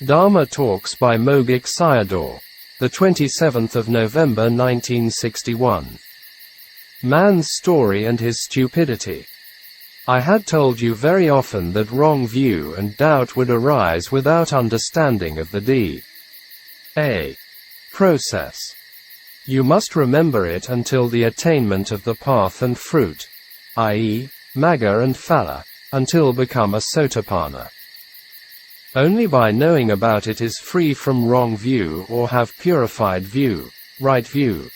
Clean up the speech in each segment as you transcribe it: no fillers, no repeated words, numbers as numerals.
Dhamma Talks by Mogok Sayadaw, the 27th of November 1961. Man's Story and His Stupidity. I had told you very often that wrong view and doubt would arise without understanding of the D.A. process. You must remember it until the attainment of the path and fruit, i.e., Magga and Phala, until become a Sotapanna. Only by knowing about it is free from wrong view or have purified view, right view.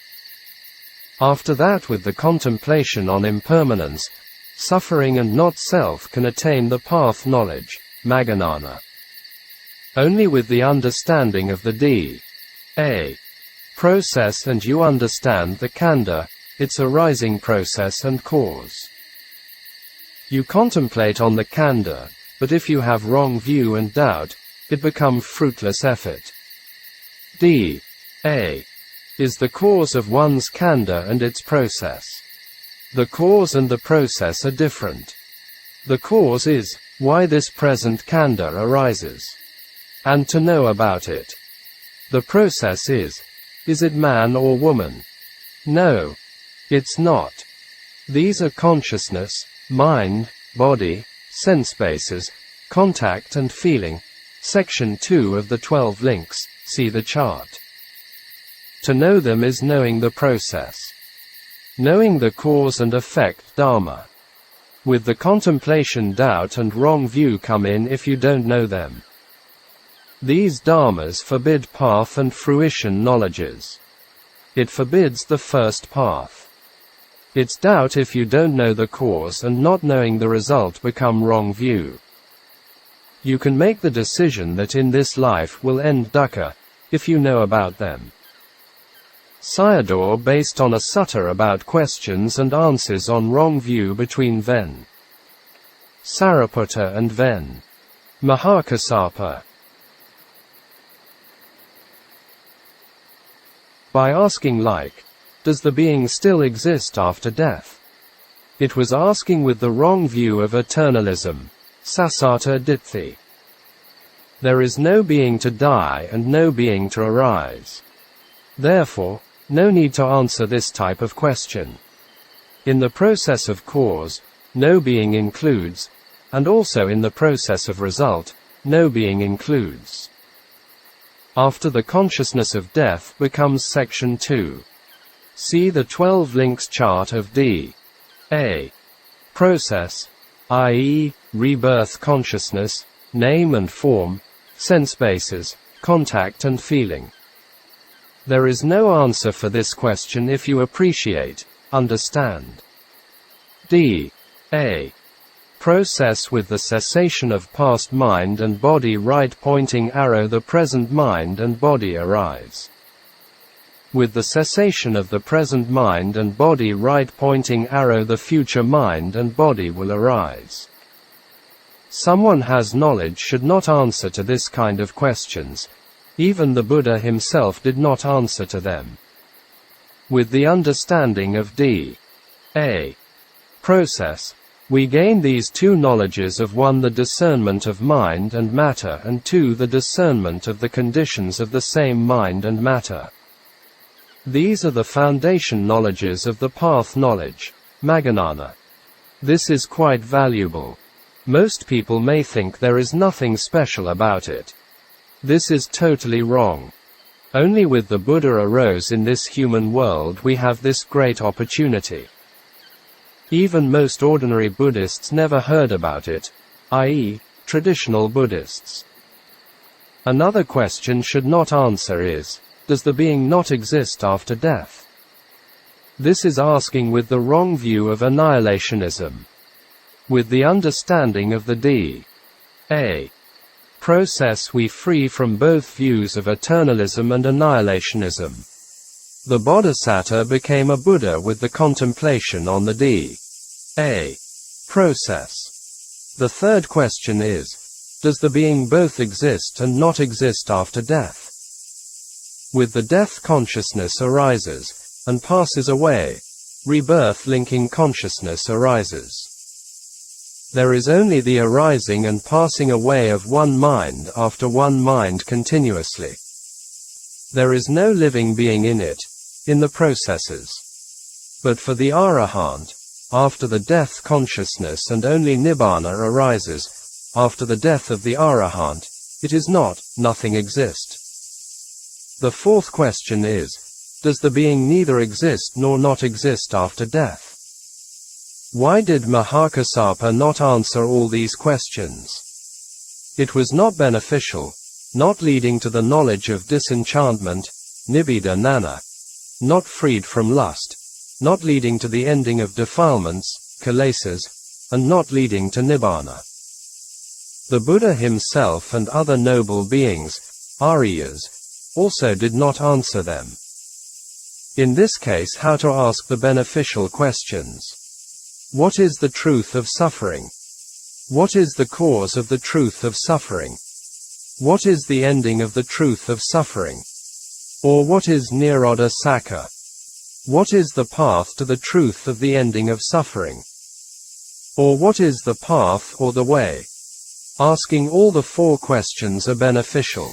After that, with the contemplation on impermanence, suffering and not self, can attain the path knowledge, Magganana. Only with the understanding of the D.A. process and you understand the Khandha, its arising process and cause. You contemplate on the Khandha, but if you have wrong view and doubt, it becomes fruitless effort. D.A. is the cause of one's Khandha and its process. The cause and the process are different. The cause is why this present Khandha arises, and to know about it. The process is it man or woman? No, it's not. These are consciousness, mind, body, sense bases, contact and feeling. Section 2 of the 12 links, see the chart. To know them is knowing the process. Knowing the cause and effect Dhamma. With the contemplation doubt and wrong view come in if you don't know them. These Dhammas forbid path and fruition knowledges. It forbids the first path. It's doubt if you don't know the cause, and not knowing the result become wrong view. You can make the decision that in this life will end dukkha, if you know about them. Sayadaw based on a sutta about questions and answers on wrong view between Ven. Sariputta and Ven. Mahakassapa. By asking like, does the being still exist after death? It was asking with the wrong view of eternalism, Sasata Ditthi. There is no being to die and no being to arise. Therefore, no need to answer this type of question. In the process of cause, no being includes, and also in the process of result, no being includes. After the consciousness of death becomes section 2. See the 12 links chart of D.A. process, i.e., rebirth consciousness, name and form, sense bases, contact and feeling. There is no answer for this question if you appreciate, understand. D.A. process with the cessation of past mind and body right pointing arrow the present mind and body arise. With the cessation of the present mind and body right pointing arrow the future mind and body will arise. Someone has knowledge should not answer to this kind of questions. Even the Buddha himself did not answer to them. With the understanding of D.A. process, we gain these two knowledges of 1 the discernment of mind and matter and 2 the discernment of the conditions of the same mind and matter. These are the foundation knowledges of the path knowledge, Magganana. This is quite valuable. Most people may think there is nothing special about it. This is totally wrong. Only with the Buddha arose in this human world we have this great opportunity. Even most ordinary Buddhists never heard about it, i.e., traditional Buddhists. Another question should not answer is, does the being not exist after death? This is asking with the wrong view of annihilationism. With the understanding of the D.A. process we free from both views of eternalism and annihilationism. The Bodhisattva became a Buddha with the contemplation on the D.A. process. The third question is, does the being both exist and not exist after death? With the death consciousness arises, and passes away. Rebirth linking consciousness arises. There is only the arising and passing away of one mind after one mind continuously. There is no living being in it, in the processes. But for the Arahant, after the death consciousness and only Nibbāna arises, after the death of the Arahant, it is not, nothing exist. The fourth question is, does the being neither exist nor not exist after death? Why did Mahakassapa not answer all these questions? It was not beneficial, not leading to the knowledge of disenchantment, Nibbāna, not freed from lust, not leading to the ending of defilements, Kilesas, and not leading to Nibbāna. The Buddha himself and other noble beings, Aryas, also did not answer them. In this case, how to ask the beneficial questions? What is the truth of suffering? What is the cause of the truth of suffering? What is the ending of the truth of suffering? Or what is Nirodha Sakha? What is the path to the truth of the ending of suffering? Or what is the path or the way? Asking all the four questions are beneficial.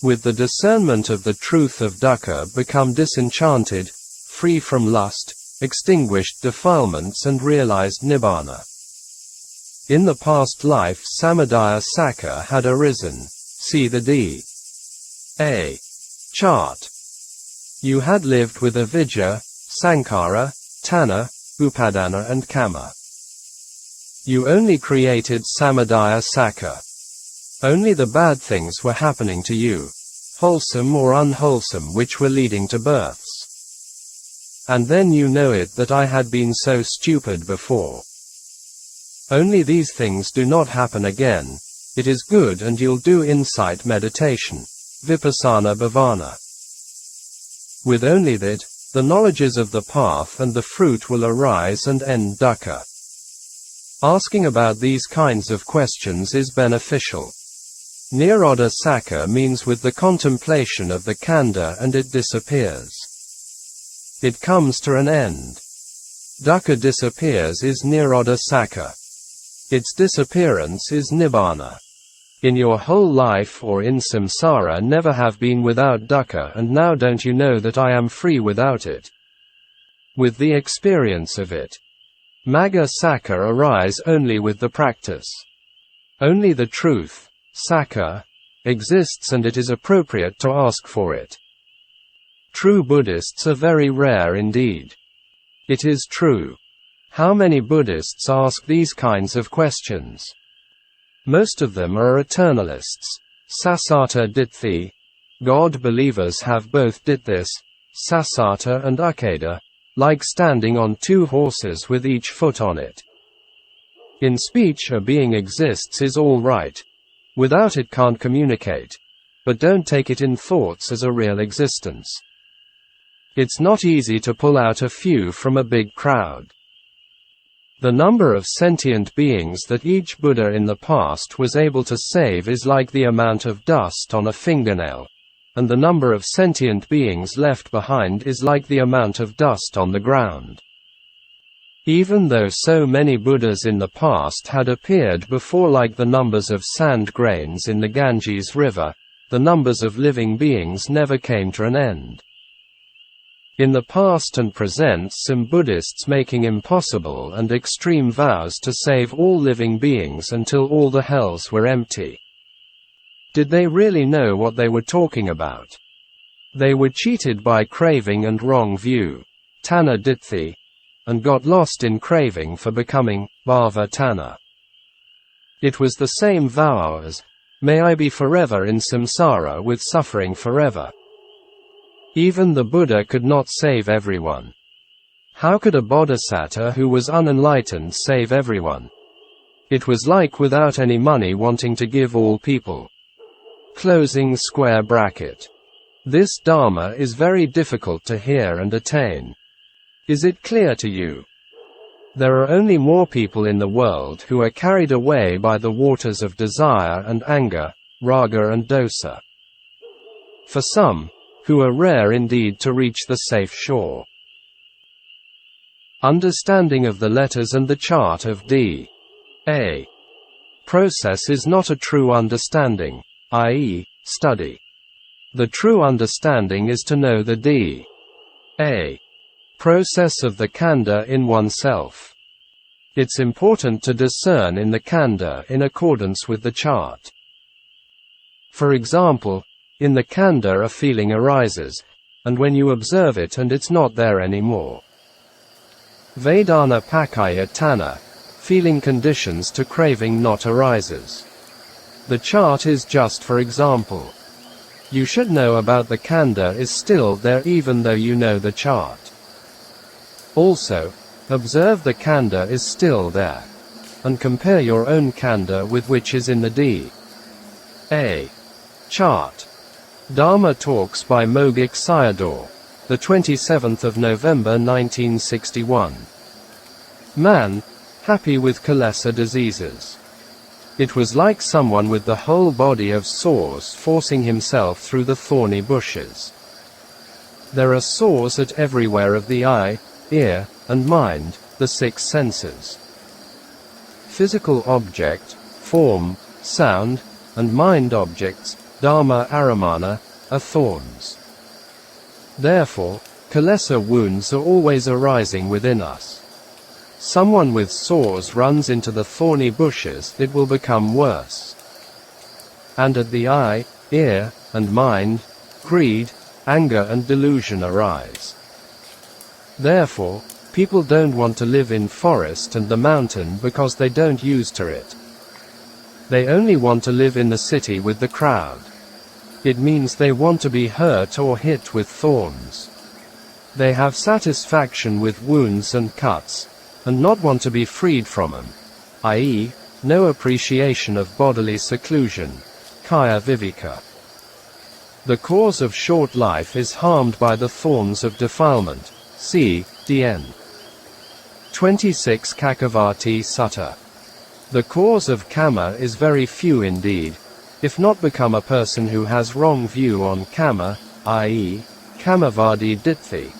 With the discernment of the truth of dukkha become disenchanted, free from lust, extinguished defilements and realized Nibbāna. In the past life Samadaya Sakha had arisen. See the D.A. chart. You had lived with avidya, sankhara, tanha, upadana and kama. You only created Samadaya Sakha. Only the bad things were happening to you, wholesome or unwholesome, which were leading to births. And then you know it that I had been so stupid before. Only these things do not happen again. It is good, and you'll do insight meditation, vipassana bhavana. With only that, the knowledges of the path and the fruit will arise and end dukkha. Asking about these kinds of questions is beneficial. Nirodha Sakha means with the contemplation of the khandha and it disappears. It comes to an end. Dukkha disappears is Nirodha Sakha. Its disappearance is Nibbāna. In your whole life or in samsara never have been without dukkha, and now don't you know that I am free without it? With the experience of it. Magga Sakha arise only with the practice. Only the truth, Sakha, exists, and it is appropriate to ask for it. True Buddhists are very rare indeed. It is true. How many Buddhists ask these kinds of questions? Most of them are eternalists. Sassata Ditthi. God believers have both Ditthis, Sassata and Ucceda, like standing on two horses with each foot on it. In speech a being exists is all right. Without it can't communicate. But don't take it in thoughts as a real existence. It's not easy to pull out a few from a big crowd. The number of sentient beings that each Buddha in the past was able to save is like the amount of dust on a fingernail, and the number of sentient beings left behind is like the amount of dust on the ground. Even though so many Buddhas in the past had appeared before like the numbers of sand grains in the Ganges River, the numbers of living beings never came to an end. In the past and present some Buddhists making impossible and extreme vows to save all living beings until all the hells were empty. Did they really know what they were talking about? They were cheated by craving and wrong view, tanha ditthi, and got lost in craving for becoming bhava tanha. It was the same vow as, may I be forever in samsara with suffering forever. Even the Buddha could not save everyone. How could a bodhisattva who was unenlightened save everyone? It was like without any money wanting to give all people. Closing square bracket. This Dhamma is very difficult to hear and attain. Is it clear to you? There are only more people in the world who are carried away by the waters of desire and anger, raga and dosa. For some, who are rare indeed to reach the safe shore. Understanding of the letters and the chart of D. A. Process is not a true understanding, i.e., study. The true understanding is to know the D.A. process of the khandha in oneself. It's important to discern in the khandha in accordance with the chart. For example, in the khandha a feeling arises, and when you observe it and it's not there anymore. Vedana pakaya tanna, feeling conditions to craving not arises. The chart is just for example. You should know about the khandha is still there even though you know the chart. Also, observe the khandha is still there, and compare your own khandha with which is in the D.A. chart. Dhamma Talks by Mogok Sayadaw, the 27th of November 1961. Man, happy with Kilesa diseases. It was like someone with the whole body of sores forcing himself through the thorny bushes. There are sores at everywhere of the eye, ear, and mind, the six senses. Physical object, form, sound, and mind objects, Dhamma aramana, are thorns. Therefore, Kilesa wounds are always arising within us. Someone with sores runs into the thorny bushes, it will become worse. And at the eye, ear, and mind, greed, anger and delusion arise. Therefore, people don't want to live in forest and the mountain because they don't use to it. They only want to live in the city with the crowd. It means they want to be hurt or hit with thorns. They have satisfaction with wounds and cuts, and not want to be freed from them, i.e., no appreciation of bodily seclusion, kaya viveka. The cause of short life is harmed by the thorns of defilement, c. Dn. 26 Kakavati Sutta. The cause of kama is very few indeed, if not become a person who has wrong view on kama, i.e., kamavadi ditthi.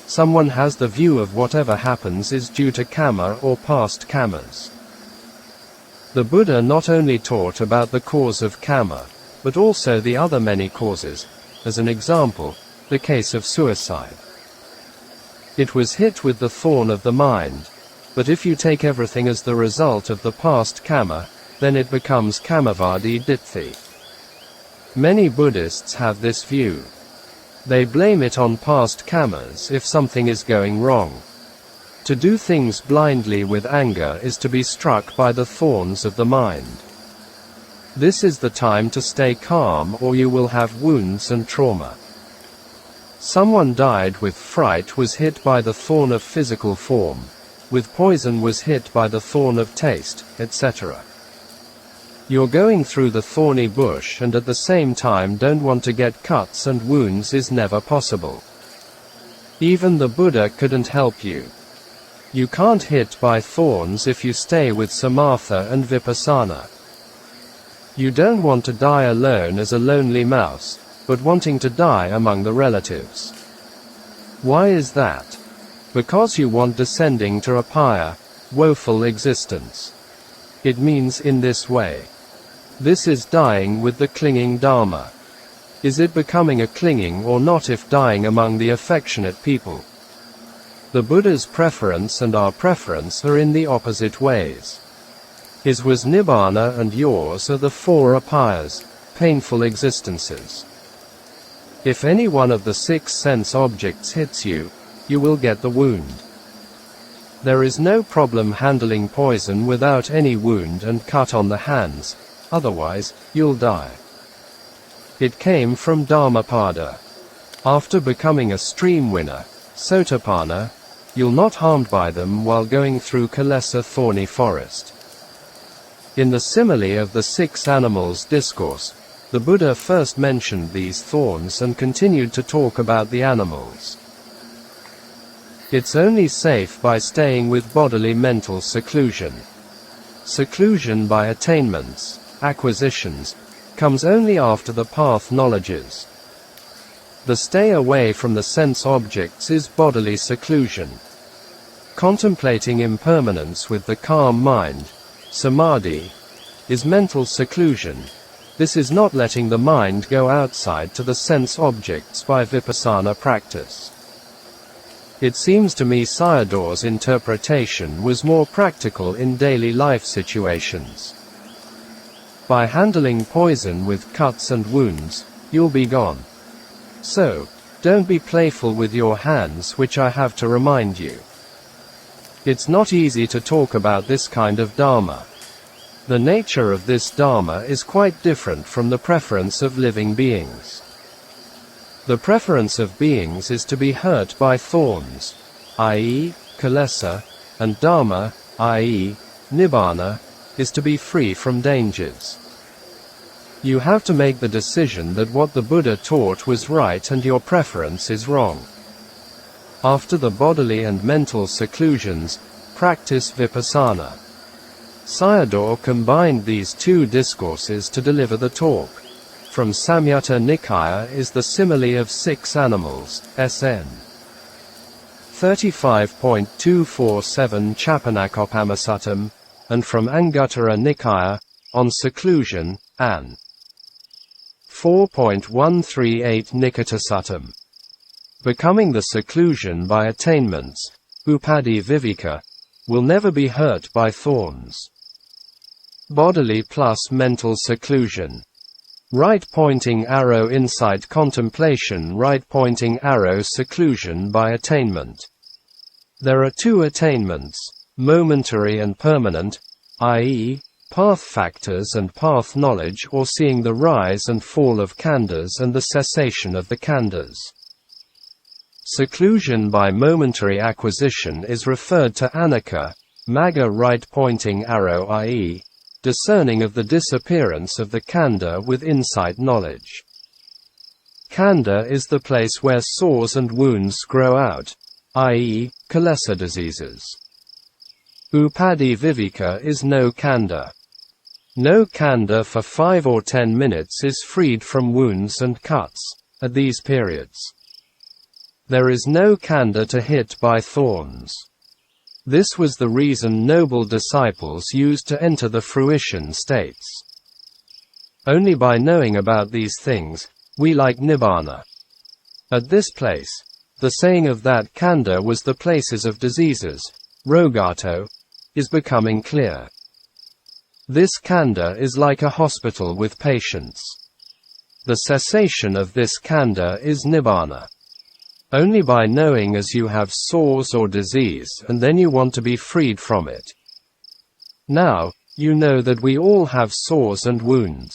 Someone has the view of whatever happens is due to kama or past kamas. The Buddha not only taught about the cause of kama, but also the other many causes, as an example, the case of suicide. It was hit with the thorn of the mind, but if you take everything as the result of the past kama, then it becomes kamavadi ditthi. Many Buddhists have this view. They blame it on past kamas if something is going wrong. To do things blindly with anger is to be struck by the thorns of the mind. This is the time to stay calm or you will have wounds and trauma. Someone died with fright was hit by the thorn of physical form, with poison was hit by the thorn of taste, etc. You're going through the thorny bush and at the same time don't want to get cuts and wounds is never possible. Even the Buddha couldn't help you. You can't hit by thorns if you stay with samatha and vipassana. You don't want to die alone as a lonely mouse, but wanting to die among the relatives. Why is that? Because you want descending to a paya, woeful existence. It means in this way. This is dying with the clinging Dharma. Is it becoming a clinging or not if dying among the affectionate people? The Buddha's preference and our preference are in the opposite ways. His was Nibbāna and yours are the four apayas, painful existences. If any one of the six sense objects hits you, you will get the wound. There is no problem handling poison without any wound and cut on the hands, otherwise, you'll die. It came from Dhammapada. After becoming a stream winner, Sotapanna, you'll not harmed by them while going through Kilesa thorny forest. In the simile of the six animals discourse, the Buddha first mentioned these thorns and continued to talk about the animals. It's only safe by staying with bodily mental seclusion. Seclusion by attainments, acquisitions, comes only after the path knowledges. The stay away from the sense objects is bodily seclusion. Contemplating impermanence with the calm mind, Samadhi is mental seclusion. This is not letting the mind go outside to the sense objects by vipassana practice. It seems to me Sayadaw's interpretation was more practical in daily life situations. By handling poison with cuts and wounds, you'll be gone. So, don't be playful with your hands, which I have to remind you. It's not easy to talk about this kind of Dhamma. The nature of this Dhamma is quite different from the preference of living beings. The preference of beings is to be hurt by thorns, i.e., Kilesa, and Dhamma, i.e., Nibbāna, is to be free from dangers. You have to make the decision that what the Buddha taught was right and your preference is wrong. After the bodily and mental seclusions, practice vipassana. Sayadaw combined these two discourses to deliver the talk. From Samyutta Nikaya is the simile of 6 animals, SN 35.247 Chapanakopamassuttam, and from Anguttara Nikaya, on seclusion, An 4.138 Nikatasuttam. Becoming the seclusion by attainments, Upadhi Viveka, will never be hurt by thorns. Bodily plus mental seclusion. Right-pointing arrow insight contemplation, right-pointing arrow seclusion by attainment. There are 2 attainments, momentary and permanent, i.e., path factors and path knowledge, or seeing the rise and fall of khandhas and the cessation of the khandhas. Seclusion by momentary acquisition is referred to Anicca, Magga right-pointing arrow, i.e., discerning of the disappearance of the khandha with insight knowledge. Khandha is the place where sores and wounds grow out, i.e., Kilesa diseases. Upadhi Viveka is no khandha. No khandha for 5 or 10 minutes is freed from wounds and cuts, at these periods. There is no khandha to hit by thorns. This was the reason noble disciples used to enter the fruition states. Only by knowing about these things, we like Nibbāna. At this place, the saying of that khandha was the places of diseases, rogato, is becoming clear. This khandha is like a hospital with patients. The cessation of this khandha is Nibbāna. Only by knowing as you have sores or disease and then you want to be freed from it. Now, you know that we all have sores and wounds.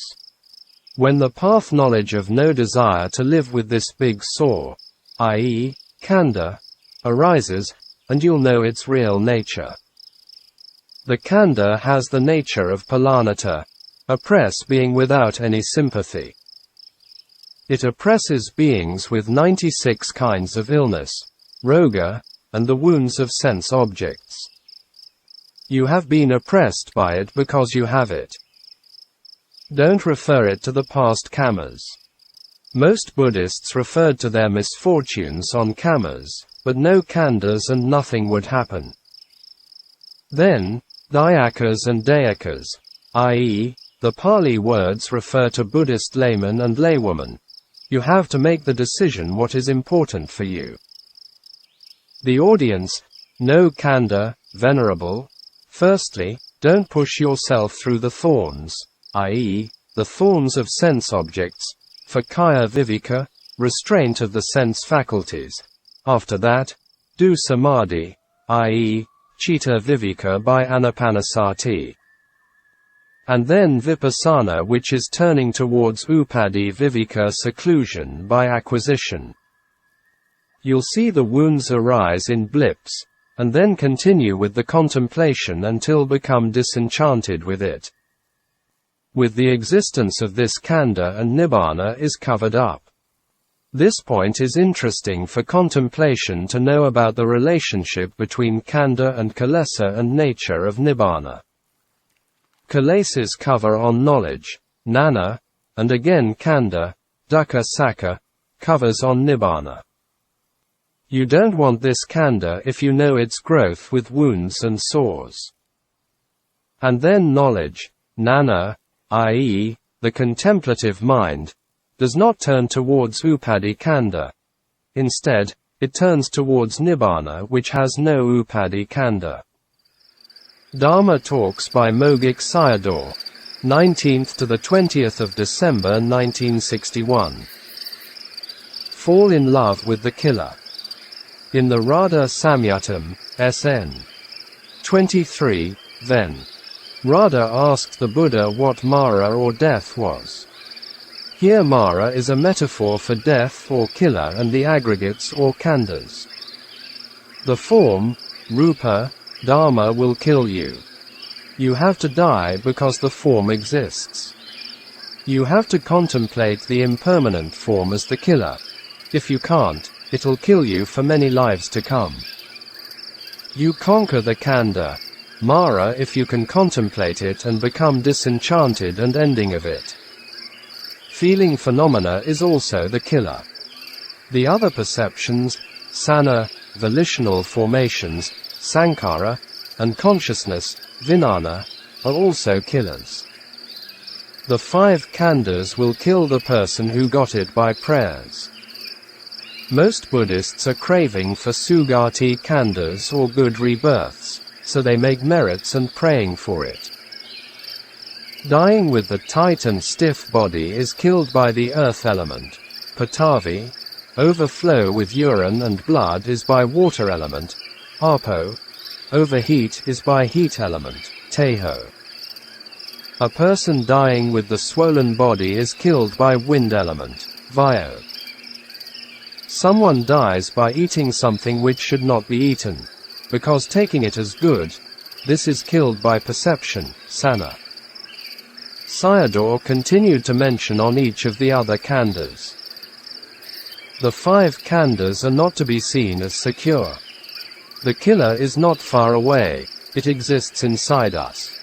When the path knowledge of no desire to live with this big sore, i.e., khandha, arises, and you'll know its real nature. The khandha has the nature of palanata, oppress being without any sympathy. It oppresses beings with 96 kinds of illness, roga, and the wounds of sense objects. You have been oppressed by it because you have it. Don't refer it to the past karmas. Most Buddhists referred to their misfortunes on karmas, but no khandhas and nothing would happen. Then, dyakas and dayakas, i.e., the Pali words refer to Buddhist laymen and laywomen. You have to make the decision what is important for you. The audience, no khandha, venerable. Firstly, don't push yourself through the thorns, i.e., the thorns of sense objects, for kaya viveka, restraint of the sense faculties. After that, do samadhi, i.e., citta viveka by anapanasati. And then vipassana, which is turning towards upadhi viveka seclusion by acquisition. You'll see the wounds arise in blips, and then continue with the contemplation until become disenchanted with it. With the existence of this khandha and Nibbāna is covered up. This point is interesting for contemplation to know about the relationship between khandha and Kilesa and nature of Nibbāna. Kilesas cover on knowledge, nana, and again khandha, dukkha sakha, covers on Nibbāna. You don't want this khandha if you know its growth with wounds and sores. And then knowledge, Jnana, i.e., the contemplative mind, does not turn towards Upadikanda. Instead, it turns towards Nibbāna, which has no Upadikanda. Dhamma Talks by Mogok Sayadaw, 19th to the 20th of December 1961. Fall in love with the killer. In the Radha Samyuttam, SN 23, then Radha asked the Buddha what Mara or death was. Here Mara is a metaphor for death or killer and the aggregates or khandhas. The form, Rupa, Dhamma will kill you. You have to die because the form exists. You have to contemplate the impermanent form as the killer. If you can't, it'll kill you for many lives to come. You conquer the khandha, Mara, if you can contemplate it and become disenchanted and ending of it. Feeling phenomena is also the killer. The other perceptions, sana, volitional formations, sankhara, and consciousness, vijnana, are also killers. The 5 khandhas will kill the person who got it by prayers. Most Buddhists are craving for sugati khandhas or good rebirths, so they make merits and praying for it. Dying with the tight and stiff body is killed by the earth element, Patavi. Overflow with urine and blood is by water element, Apo. Overheat is by heat element, Tejo. A person dying with the swollen body is killed by wind element, Vayu. Someone dies by eating something which should not be eaten, because taking it as good, this is killed by perception, sana. Sayadaw continued to mention on each of the other khandhas. The 5 khandhas are not to be seen as secure. The killer is not far away, it exists inside us.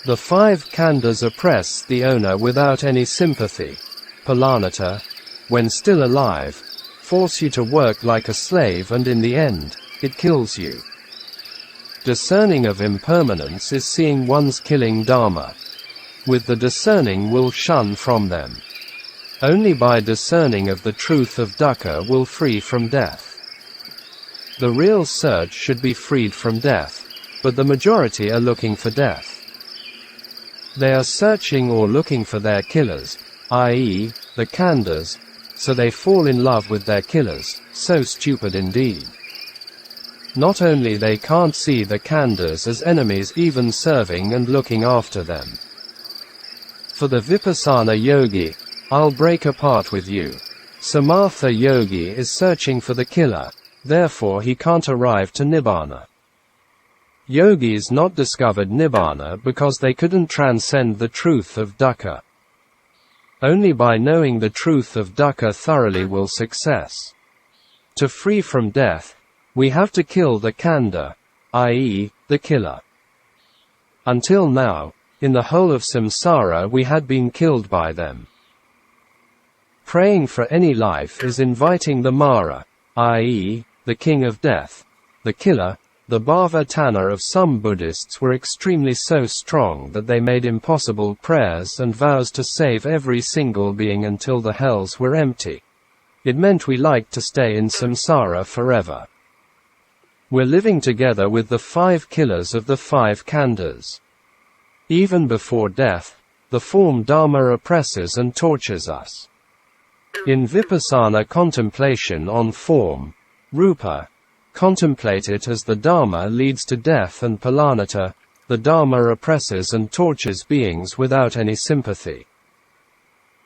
The 5 khandhas oppress the owner without any sympathy, Palanata, when still alive, force you to work like a slave and in the end, it kills you. Discerning of impermanence is seeing one's killing Dharma. With the discerning will shun from them. Only by discerning of the truth of dukkha will free from death. The real search should be freed from death, but the majority are looking for death. They are searching or looking for their killers, i.e., the khandhas, so they fall in love with their killers, so stupid indeed. Not only they can't see the khandhas as enemies, even serving and looking after them. For the Vipassana yogi, I'll break apart with you. Samatha yogi is searching for the killer, therefore he can't arrive to Nibbāna. Yogis not discovered Nibbāna because they couldn't transcend the truth of dukkha. Only by knowing the truth of dukkha thoroughly will success. To free from death, we have to kill the khandha, i.e., the killer. Until now, in the whole of samsara we had been killed by them. Praying for any life is inviting the Mara, i.e., the king of death, the killer. The bhava-tanha of some Buddhists were extremely so strong that they made impossible prayers and vows to save every single being until the hells were empty. It meant we liked to stay in samsara forever. We're living together with the 5 killers of the 5 khandhas. Even before death, the form Dharma oppresses and tortures us. In Vipassana contemplation on form, Rupa, contemplate it as the Dharma leads to death, and Palanata, the Dharma oppresses and tortures beings without any sympathy.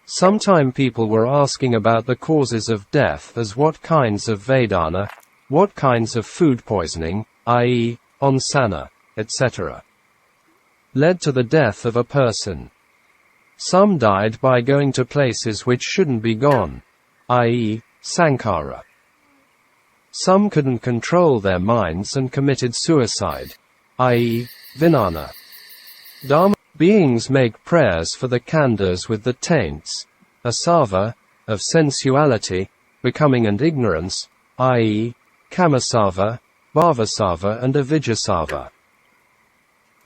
Sometime people were asking about the causes of death as what kinds of Vedana, what kinds of food poisoning, i.e., onsana, etc., led to the death of a person. Some died by going to places which shouldn't be gone, i.e., sankhara. Some couldn't control their minds and committed suicide, i.e., vijnana. Dharma beings make prayers for the khandhas with the taints, asava, of sensuality, becoming and ignorance, i.e., kamasava, bhavasava and avijjasava.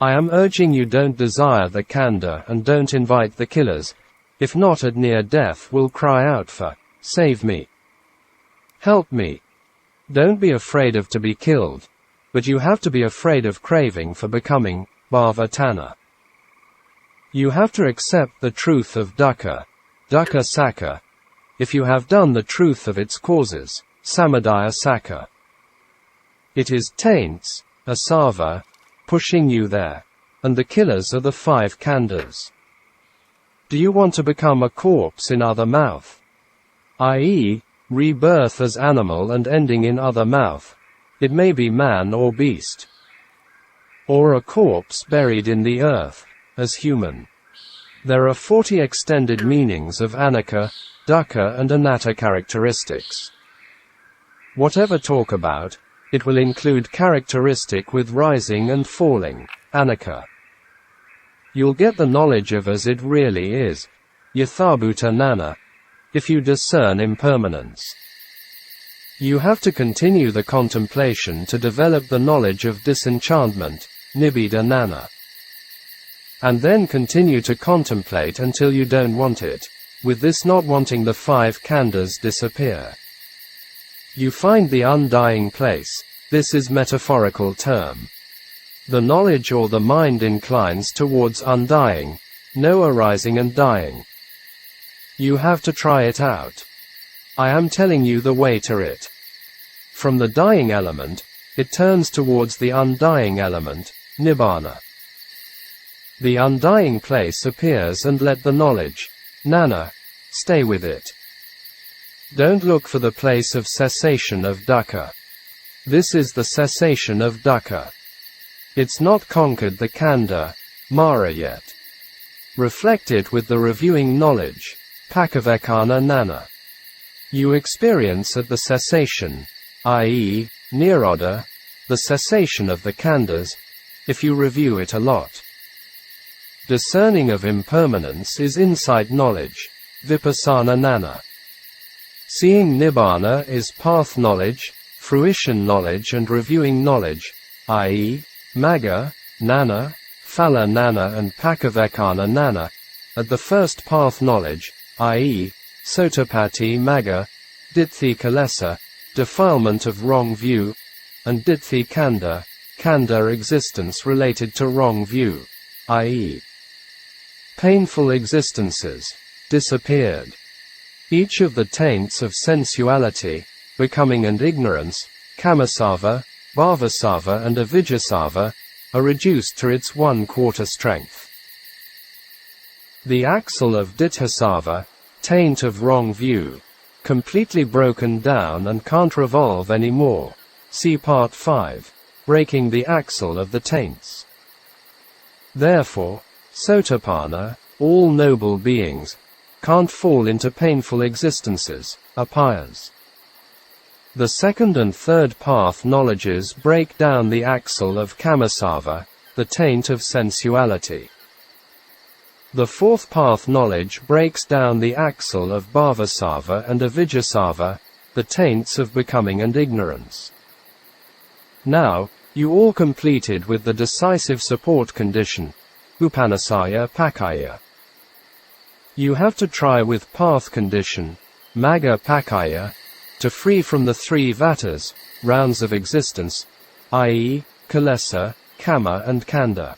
I am urging you, don't desire the khandha and don't invite the killers. If not, at near death will cry out for, save me. Help me. Don't be afraid of to be killed. But you have to be afraid of craving for becoming, bhava tanha. You have to accept the truth of dukkha, dukkha sakha. If you have done the truth of its causes, samudaya sakha. It is taints, asava, pushing you there. And the killers are the 5 khandhas. Do you want to become a corpse in other mouth? I.e., rebirth as animal and ending in other mouth. It may be man or beast. Or a corpse buried in the earth, as human. There are 40 extended meanings of Anicca, Dukkha and Anatta characteristics. Whatever talk about, it will include characteristic with rising and falling, Anicca. You'll get the knowledge of as it really is, yathabhuta nana, if you discern impermanence. You have to continue the contemplation to develop the knowledge of disenchantment, Nibbāna. And then continue to contemplate until you don't want it, with this not wanting the 5 khandhas disappear. You find the undying place, this is metaphorical term. The knowledge or the mind inclines towards undying, no arising and dying. You have to try it out. I am telling you the way to it. From the dying element, it turns towards the undying element, Nibbāna. The undying place appears and let the knowledge, nana, stay with it. Don't look for the place of cessation of dukkha. This is the cessation of dukkha. It's not conquered the khandha, mara yet. Reflect it with the reviewing knowledge, pakavekkhana nana. You experience at the cessation, i.e., nirodha, the cessation of the khandhas, if you review it a lot. Discerning of impermanence is insight knowledge, vipassana nana. Seeing Nibbāna is path knowledge, fruition knowledge and reviewing knowledge, i.e., magga, nana, phala nana and pakavekkhana nana, at the first path knowledge, i.e., sotapatti magga, ditthi kilesa, defilement of wrong view, and ditthi khandha, khandha existence related to wrong view, i.e., painful existences, disappeared. Each of the taints of sensuality, becoming and ignorance, kamasava, bhavasava and avijjasava, are reduced to its 1/4 strength. The axle of ditthasava, taint of wrong view, completely broken down and can't revolve anymore. See part 5, breaking the axle of the taints. Therefore, sotapanna, all noble beings, can't fall into painful existences, apayas. The second and third path knowledges break down the axle of kamasava, the taint of sensuality. The fourth path knowledge breaks down the axle of bhavasava and avijjasava, the taints of becoming and ignorance. Now, you all completed with the decisive support condition, upanasaya pakaya. You have to try with path condition, magga pakaya, to free from the 3 vatas, rounds of existence, i.e., kilesa, kama and khandha.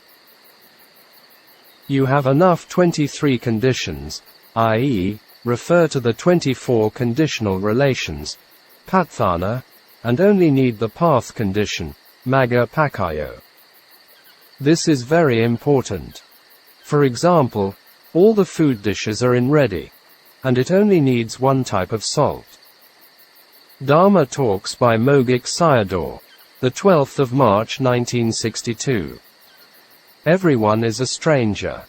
You have enough 23 conditions, i.e., refer to the 24 conditional relations, patthana, and only need the path condition, magga pakayo. This is very important. For example, all the food dishes are in ready, and it only needs 1 type of salt. Dhamma Talks by Mogok Sayadaw, the 12th of March 1962. Everyone is a stranger.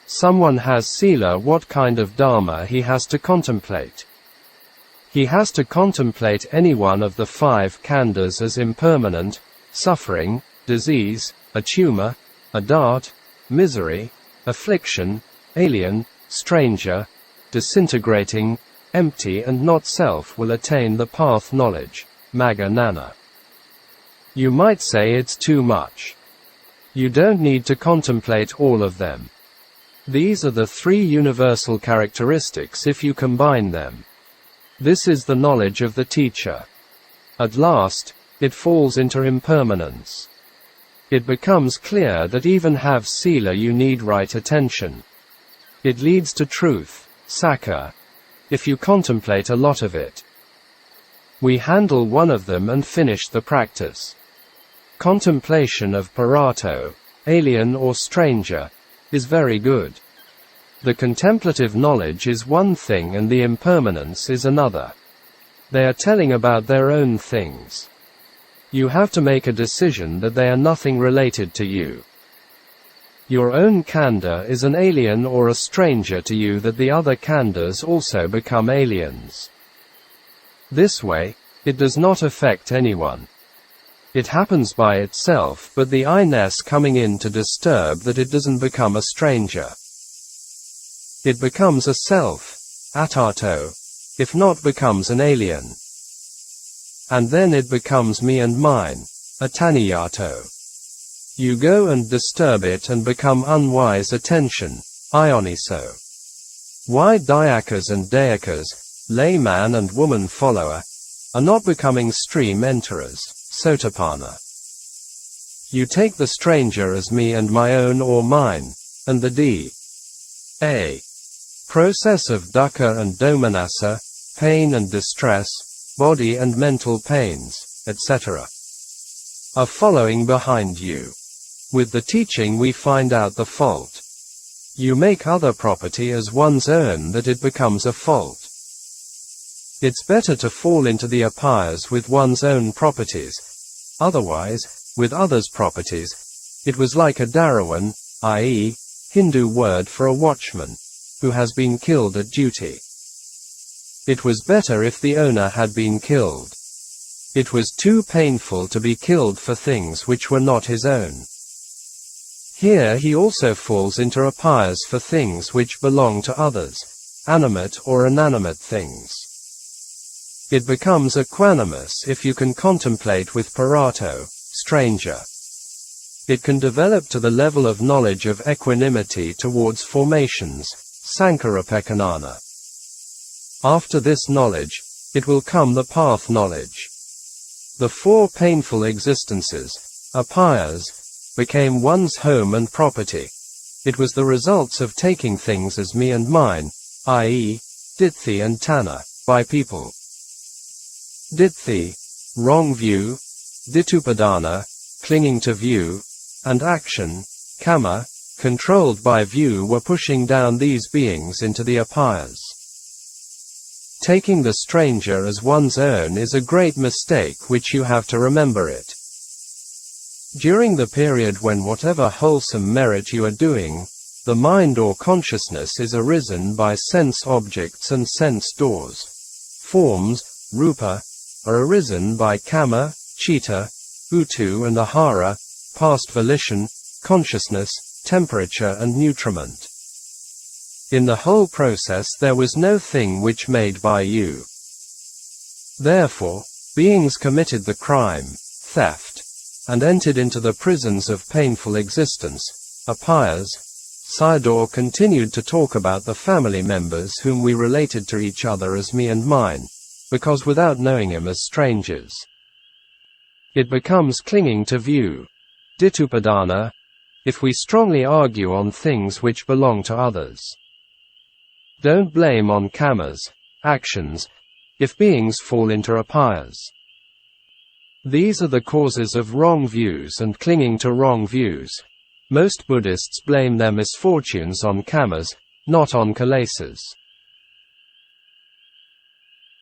Someone has sila, what kind of Dhamma he has to contemplate? He has to contemplate any one of the 5 khandhas as impermanent, suffering, disease, a tumor, a dart, misery, affliction, alien, stranger, disintegrating, empty and not self will attain the path knowledge, magga nana. You might say it's too much. You don't need to contemplate all of them. These are the three universal characteristics if you combine them. This is the knowledge of the teacher. At last, it falls into impermanence. It becomes clear that even have sila you need right attention. It leads to truth, sakha, if you contemplate a lot of it. We handle one of them and finish the practice. Contemplation of parato, alien or stranger, is very good. The contemplative knowledge is one thing and the impermanence is another. They are telling about their own things. You have to make a decision that they are nothing related to you. Your own khandha is an alien or a stranger to you, that the other khandhas also become aliens. This way, it does not affect anyone. It happens by itself, but the I-ness coming in to disturb that it doesn't become a stranger. It becomes a self, atato, if not becomes an alien. And then it becomes me and mine, ataniyato. You go and disturb it and become unwise attention, ioniso. Why Dyakas and Dayakas, layman and woman follower, are not becoming stream enterers, sotapanna. You take the stranger as me and my own or mine, and the D.A. process of dukkha and domanassa, pain and distress, body and mental pains, etc., are following behind you. With the teaching we find out the fault. You make other property as one's own that it becomes a fault. It's better to fall into the apayas with one's own properties. Otherwise, with others' properties, it was like a darawan, i.e., Hindu word for a watchman, who has been killed at duty. It was better if the owner had been killed. It was too painful to be killed for things which were not his own. Here he also falls into apayas for things which belong to others, animate or inanimate things. It becomes equanimous if you can contemplate with parato, stranger. It can develop to the level of knowledge of equanimity towards formations, sankharapekanana. After this knowledge, it will come the path knowledge. The four painful existences, apayas, became one's home and property. It was the results of taking things as me and mine, i.e., ditthi and tanha, by people. Ditthi, wrong view, ditupadana, clinging to view, and action, kamma, controlled by view, were pushing down these beings into the apayas. Taking the stranger as one's own is a great mistake which you have to remember it. During the period when whatever wholesome merit you are doing, the mind or consciousness is arisen by sense objects and sense doors. Forms, rupa, are arisen by kamma, chitta, uttu and ahara, past volition, consciousness, temperature and nutriment. In the whole process there was no thing which made by you. Therefore, beings committed the crime, theft, and entered into the prisons of painful existence, apayas. Sayadaw continued to talk about the family members whom we related to each other as me and mine, because without knowing him as strangers, it becomes clinging to view, ditupadana, if we strongly argue on things which belong to others. Don't blame on kammas, actions, if beings fall into apayas. These are the causes of wrong views and clinging to wrong views. Most Buddhists blame their misfortunes on kammas, not on kilesas.